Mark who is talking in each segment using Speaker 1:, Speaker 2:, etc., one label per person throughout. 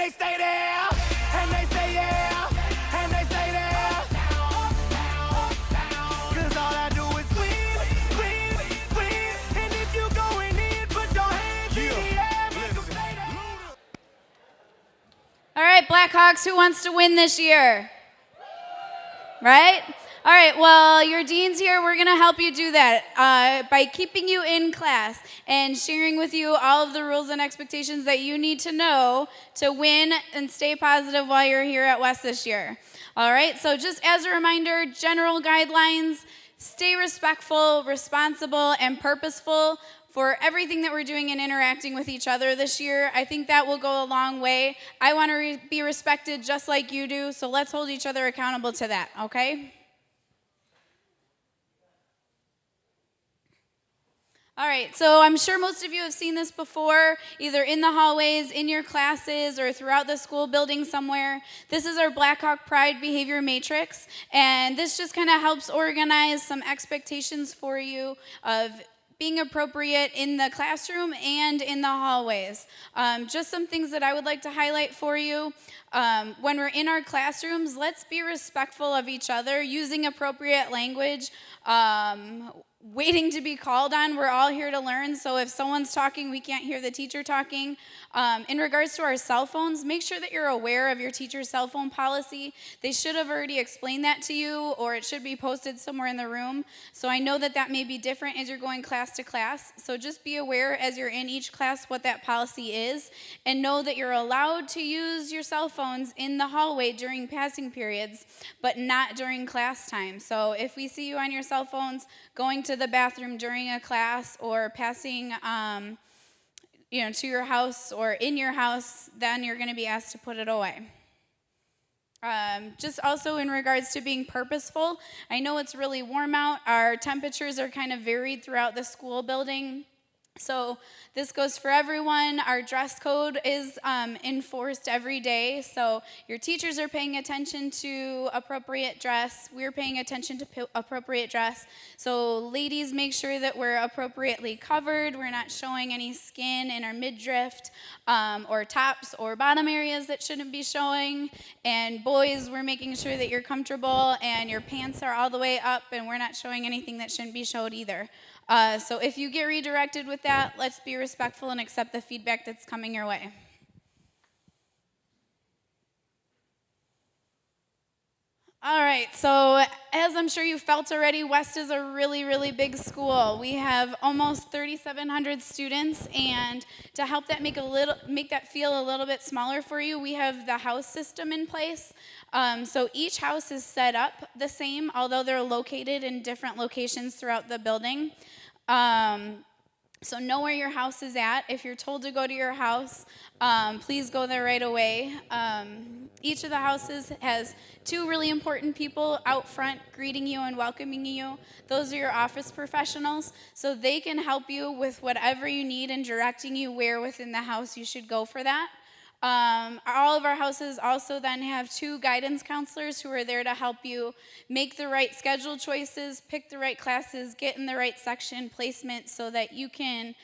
Speaker 1: they stay there, and they say yeah, and they stay there. Cause all I do is win, win, win. And if you going in, put your hands in the air, make 'em stay there.
Speaker 2: All right, Blackhawks, who wants to win this year? Right? All right, well, your dean's here. We're going to help you do that by keeping you in class and sharing with you all of the rules and expectations that you need to know to win and stay positive while you're here at West this year. All right, so just as a reminder, general guidelines: stay respectful, responsible, and purposeful for everything that we're doing and interacting with each other this year. I think that will go a long way. I want to be respected just like you do, so let's hold each other accountable to that, okay? All right, so I'm sure most of you have seen this before, either in the hallways, in your classes, or throughout the school building somewhere. This is our Blackhawk Pride Behavior Matrix, and this just kind of helps organize some expectations for you of being appropriate in the classroom and in the hallways. Just some things that I would like to highlight for you. When we're in our classrooms, let's be respectful of each other, using appropriate language, waiting to be called on. We're all here to learn, so if someone's talking, we can't hear the teacher talking. In regards to our cell phones, make sure that you're aware of your teacher's cell phone policy. They should have already explained that to you, or it should be posted somewhere in the room. So I know that that may be different as you're going class to class, so just be aware as you're in each class what that policy is, and know that you're allowed to use your cell phones in the hallway during passing periods, but not during class time. So if we see you on your cell phones going to the bathroom during a class or passing to your house or in your house, then you're going to be asked to put it away. Just also in regards to being purposeful, I know it's really warm out. Our temperatures are kind of varied throughout the school building. So this goes for everyone. Our dress code is enforced every day. So your teachers are paying attention to appropriate dress. We're paying attention to appropriate dress. So ladies, make sure that we're appropriately covered. We're not showing any skin in our midriff or tops or bottom areas that shouldn't be showing. And boys, we're making sure that you're comfortable and your pants are all the way up and we're not showing anything that shouldn't be showed either. So if you get redirected with that, let's be respectful and accept the feedback that's coming your way. All right, so as I'm sure you felt already, West is a really, really big school. We have almost 3,700 students, and to help that make that feel a little bit smaller for you, we have the house system in place. So each house is set up the same, although they're located in different locations throughout the building. So know where your house is at. If you're told to go to your house, please go there right away. Each of the houses has two really important people out front greeting you and welcoming you. Those are your office professionals, so they can help you with whatever you need and directing you where within the house you should go for that. All of our houses also then have two guidance counselors who are there to help you make the right schedule choices, pick the right classes, get in the right section placement so that you can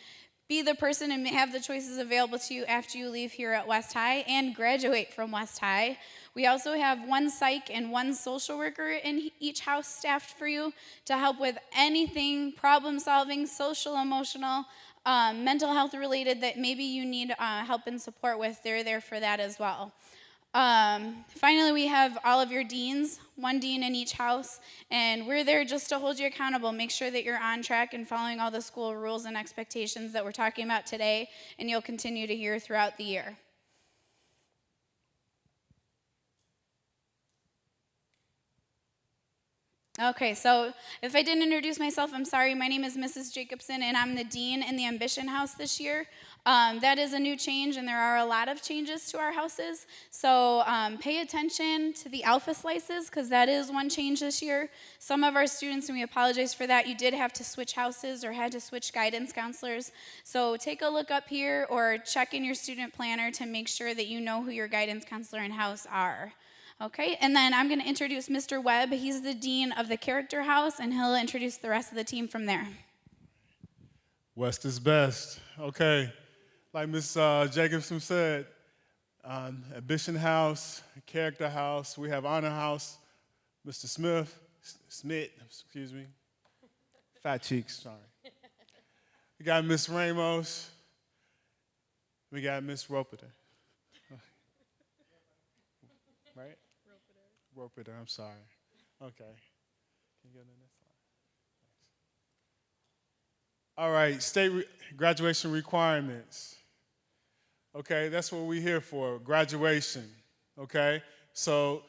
Speaker 2: be the person and have the choices available to you after you leave here at West High and graduate from West High. We also have one psych and one social worker in each house staffed for you to help with anything problem solving, social, emotional, mental health related that maybe you need help and support with. They're there for that as well. Finally, we have all of your deans, one dean in each house, and we're there just to hold you accountable, make sure that you're on track and following all the school rules and expectations that we're talking about today, and you'll continue to hear throughout the year. Okay, so if I didn't introduce myself, I'm sorry. My name is Mrs. Jacobson, and I'm the dean in the Ambition House this year. That is a new change, and there are a lot of changes to our houses. So pay attention to the alpha slices, because that is one change this year. Some of our students, and we apologize for that, you did have to switch houses or had to switch guidance counselors. So take a look up here or check in your student planner to make sure that you know who your guidance counselor in house are. Okay, and then I'm going to introduce Mr. Webb. He's the dean of the Character House, and he'll introduce the rest of the team from there.
Speaker 3: West is best. Okay, like Ms. Jacobson said, Ambition House, Character House. We have Honor House, Mr. Smith, excuse me. Fat cheeks, sorry. We got Miss Ramos. We got Miss Ropeter. Right? Ropeter, I'm sorry. Okay. Can you go to the next slide? Thanks. All right, state graduation requirements. Okay, that's what we're here for, graduation. Okay? So,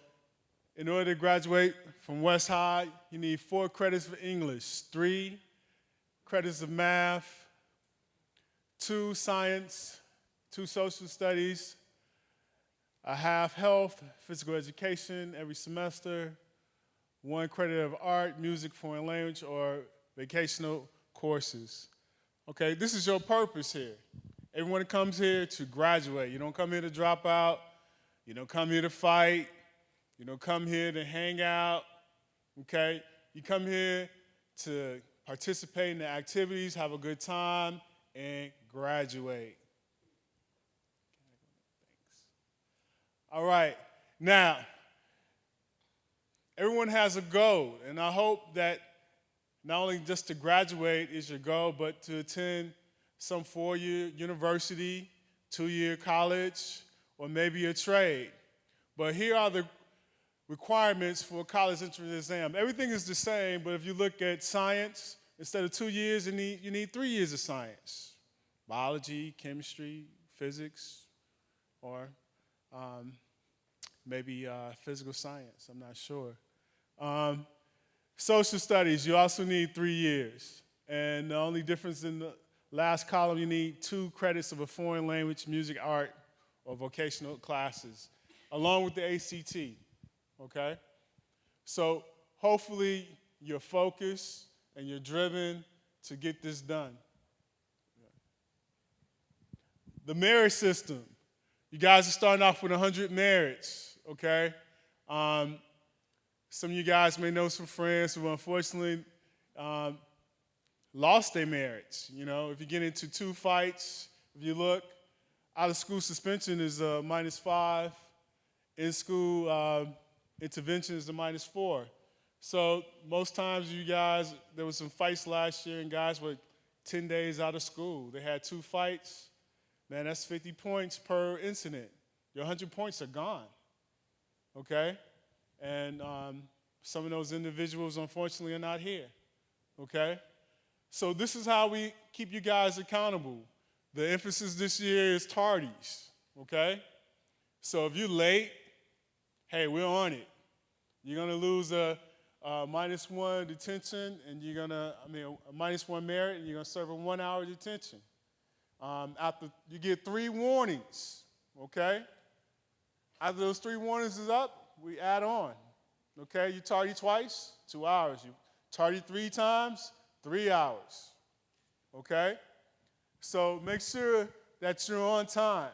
Speaker 3: in order to graduate from West High, you need 4 credits for English, 3 credits of math, 2 science, 2 social studies, a half health, physical education every semester, 1 credit of art, music, foreign language, or vocational courses. Okay, this is your purpose here. Everyone comes here to graduate. You don't come here to drop out. You don't come here to fight. You don't come here to hang out. Okay, you come here to participate in the activities, have a good time, and graduate. All right, now, everyone has a goal, and I hope that not only just to graduate is your goal, but to attend some 4-year university, 2-year college, or maybe a trade. But here are the requirements for a college entrance exam. Everything is the same, but if you look at science, instead of 2 years, you need 3 years of science. Biology, chemistry, physics, or maybe physical science, I'm not sure. Social studies, you also need 3 years. And the only difference in the last column, you need 2 credits of a foreign language, music, art, or vocational classes, along with the ACT, okay? So hopefully you're focused and you're driven to get this done. The merit system. You guys are starting off with 100 merits, okay? Some of you guys may know some friends who unfortunately lost their merits. You know, if you get into 2 fights, if you look, out of school suspension is -5. In school intervention is a -4. So most times you guys, there was some fights last year and guys were 10 days out of school. They had 2 fights. Man, that's 50 points per incident. Your 100 points are gone, okay? And some of those individuals, unfortunately, are not here, okay? So this is how we keep you guys accountable. The emphasis this year is tardies, okay? So if you're late, hey, we're on it. You're gonna lose a -1 detention, and a -1 merit, and you're gonna serve a 1-hour detention. After you get 3 warnings, okay? After those 3 warnings is up, we add on, okay? You tardy twice, 2 hours. You tardy 3 times, 3 hours, okay? So make sure that you're on time,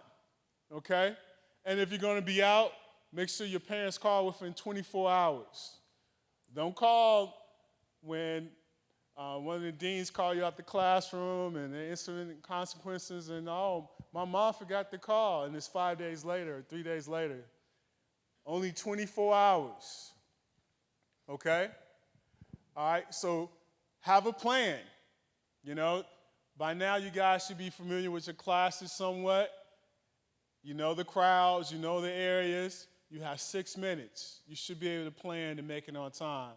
Speaker 3: okay? And if you're gonna be out, make sure your parents call within 24 hours. Don't call when one of the deans call you out the classroom and the incident consequences and, oh, my mom forgot to call, and it's 5 days later or 3 days later. Only 24 hours, okay? All right, so have a plan. You know, by now you guys should be familiar with your classes somewhat. You know the crowds, you know the areas. You have 6 minutes. You should be able to plan to make it on time.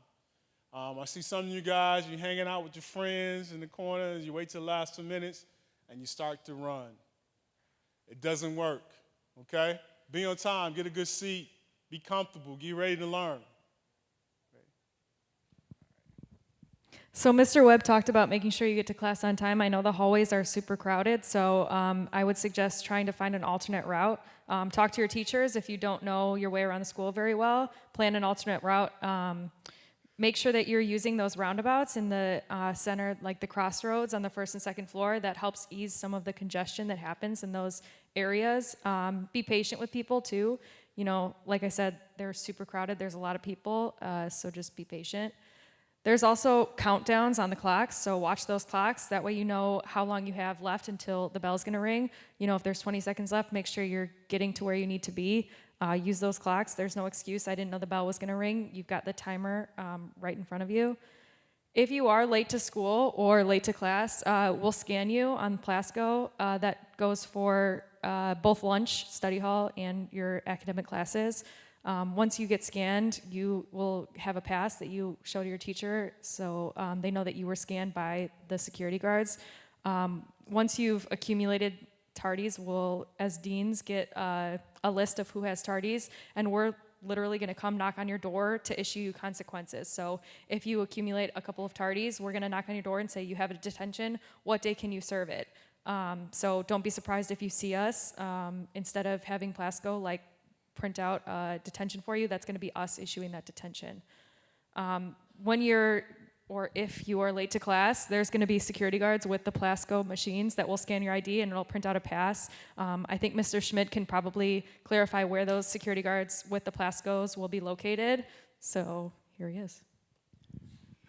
Speaker 3: I see some of you guys, you're hanging out with your friends in the corners, you wait till the last 2 minutes, and you start to run. It doesn't work, okay? Be on time, get a good seat, be comfortable, get ready to learn.
Speaker 4: So Mr. Webb talked about making sure you get to class on time. I know the hallways are super crowded, so I would suggest trying to find an alternate route. Talk to your teachers if you don't know your way around the school very well. Plan an alternate route. Make sure that you're using those roundabouts in the center, like the crossroads on the 1st and 2nd floor. That helps ease some of the congestion that happens in those areas. Be patient with people too. You know, like I said, they're super crowded. There's a lot of people, so just be patient. There's also countdowns on the clocks, so watch those clocks. That way you know how long you have left until the bell's gonna ring. You know, if there's 20 seconds left, make sure you're getting to where you need to be. Use those clocks. There's no excuse. I didn't know the bell was gonna ring. You've got the timer right in front of you. If you are late to school or late to class, we'll scan you on Plasco. That goes for both lunch, study hall, and your academic classes. Once you get scanned, you will have a pass that you show to your teacher, so they know that you were scanned by the security guards. Once you've accumulated tardies, we'll, as deans, get a list of who has tardies, and we're literally going to come knock on your door to issue you consequences. So if you accumulate a couple of tardies, we're going to knock on your door and say, you have a detention, what day can you serve it? So don't be surprised if you see us. Instead of having Plasco print out a detention for you, that's going to be us issuing that detention. If you are late to class, there's going to be security guards with the Plasco machines that will scan your ID and it'll print out a pass. I think Mr. Schmidt can probably clarify where those security guards with the Plascos will be located. So here he is.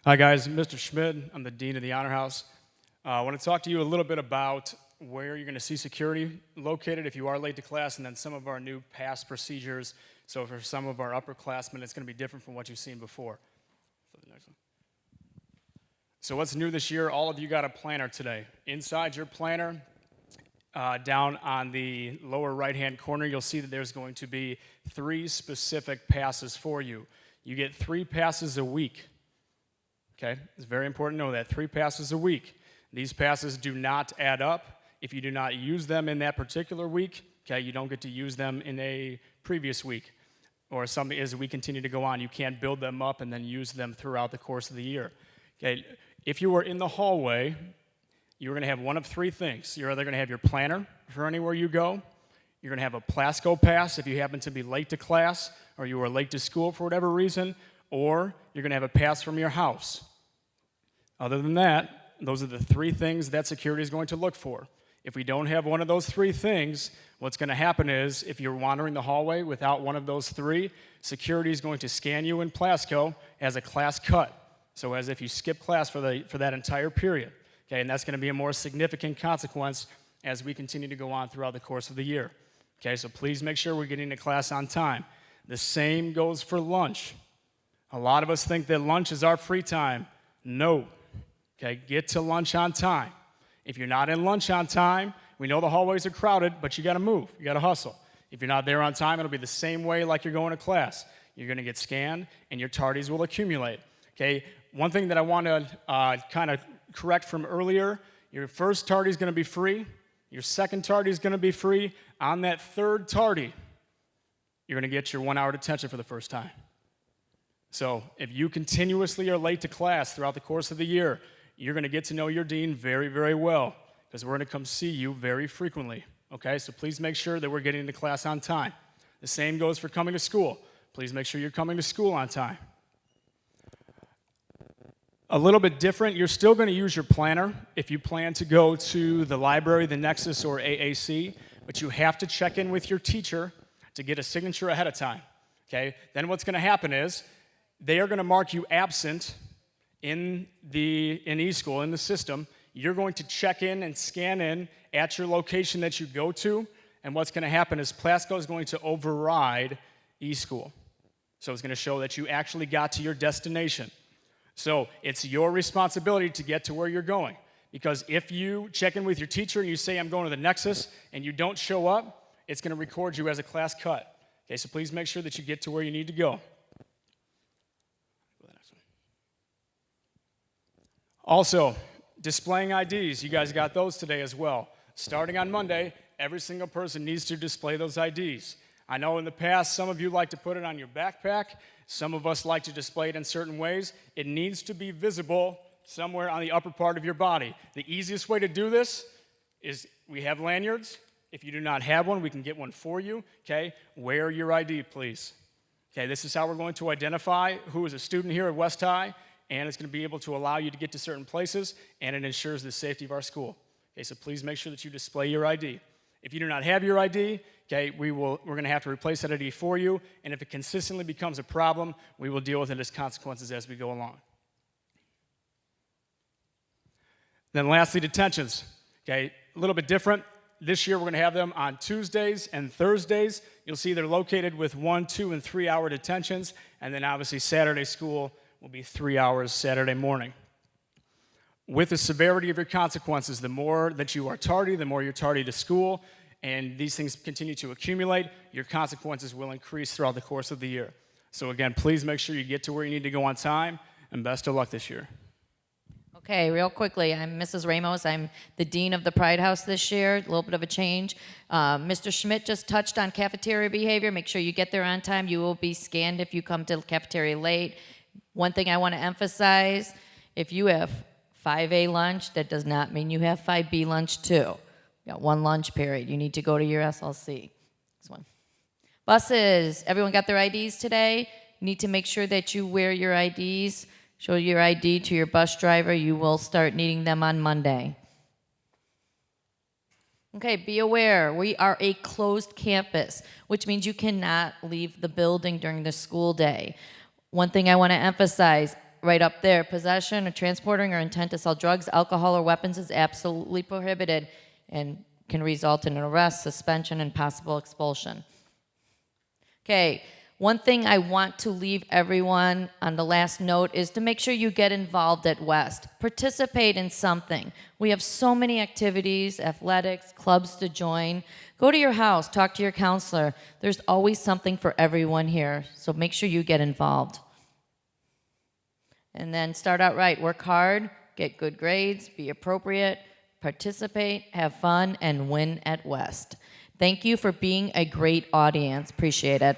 Speaker 5: Hi guys, Mr. Schmidt. I'm the Dean of the Honor House. I want to talk to you a little bit about where you're going to see security located if you are late to class, and then some of our new pass procedures. So for some of our upperclassmen, it's going to be different from what you've seen before. For the next one. So what's new this year? All of you got a planner today. Inside your planner, down on the lower right-hand corner, you'll see that there's going to be 3 specific passes for you. You get 3 passes a week. Okay, it's very important to know that. 3 passes a week. These passes do not add up. If you do not use them in that particular week, okay, you don't get to use them in a previous week. Or as we continue to go on, you can't build them up and then use them throughout the course of the year. Okay, if you were in the hallway, you're going to have one of 3 things. You're either going to have your planner for anywhere you go, you're going to have a Plasco pass if you happen to be late to class or you were late to school for whatever reason, or you're going to have a pass from your house. Other than that, those are the 3 things that security is going to look for. If we don't have one of those 3 things, what's going to happen is if you're wandering the hallway without one of those 3, security is going to scan you in Plasco as a class cut. So as if you skip class for that entire period. Okay, and that's going to be a more significant consequence as we continue to go on throughout the course of the year. Okay, so please make sure we're getting to class on time. The same goes for lunch. A lot of us think that lunch is our free time. No. Okay, get to lunch on time. If you're not in lunch on time, we know the hallways are crowded, but you got to move. You got to hustle. If you're not there on time, it'll be the same way like you're going to class. You're going to get scanned, and your tardies will accumulate. Okay, one thing that I want to kind of correct from earlier, your first tardy is going to be free. Your second tardy is going to be free. On that third tardy, you're going to get your 1-hour detention for the first time. So if you continuously are late to class throughout the course of the year, you're going to get to know your dean very, very well because we're going to come see you very frequently, okay? So please make sure that we're getting to class on time. The same goes for coming to school. Please make sure you're coming to school on time. A little bit different, you're still going to use your planner if you plan to go to the library, the Nexus, or AAC, but you have to check in with your teacher to get a signature ahead of time, okay? Then what's going to happen is they are going to mark you absent in eSchool, in the system. You're going to check in and scan in at your location that you go to, and what's going to happen is Plasco is going to override eSchool. So it's going to show that you actually got to your destination. So it's your responsibility to get to where you're going. Because if you check in with your teacher and you say, I'm going to the Nexus, and you don't show up, it's going to record you as a class cut. Okay, so please make sure that you get to where you need to go. Also, displaying IDs. You guys got those today as well. Starting on Monday, every single person needs to display those IDs. I know in the past, some of you like to put it on your backpack. Some of us like to display it in certain ways. It needs to be visible somewhere on the upper part of your body. The easiest way to do this is we have lanyards. If you do not have one, we can get one for you. Okay, wear your ID, please. Okay, this is how we're going to identify who is a student here at West High, and it's going to be able to allow you to get to certain places, and it ensures the safety of our school. Okay, so please make sure that you display your ID. If you do not have your ID, okay, we're going to have to replace that ID for you, and if it consistently becomes a problem, we will deal with it as consequences as we go along. Then lastly, detentions. Okay, a little bit different. This year we're going to have them on Tuesdays and Thursdays. You'll see they're located with 1, 2, and 3 hour detentions, and then obviously Saturday school will be 3 hours Saturday morning. With the severity of your consequences, the more that you are tardy, the more you're tardy to school, and these things continue to accumulate, your consequences will increase throughout the course of the year. So again, please make sure you get to where you need to go on time, and best of luck this year.
Speaker 6: Okay, real quickly, I'm Mrs. Ramos. I'm the Dean of the Pride House this year, a little bit of a change. Mr. Schmidt just touched on cafeteria behavior. Make sure you get there on time. You will be scanned if you come to the cafeteria late. One thing I want to emphasize, if you have 5A lunch, that does not mean you have 5B lunch too. You got one lunch period. You need to go to your SLC. This one. Buses, everyone got their IDs today? You need to make sure that you wear your IDs. Show your ID to your bus driver. You will start needing them on Monday. Okay, be aware, we are a closed campus, which means you cannot leave the building during the school day. One thing I want to emphasize, right up there, possession or transporting or intent to sell drugs, alcohol, or weapons is absolutely prohibited and can result in an arrest, suspension, and possible expulsion. Okay. One thing I want to leave everyone on the last note is to make sure you get involved at West. Participate in something. We have so many activities, athletics, clubs to join. Go to your house, talk to your counselor. There's always something for everyone here, so make sure you get involved. And then start out right. Work hard, get good grades, be appropriate, participate, have fun, and win at West. Thank you for being a great audience. Appreciate it.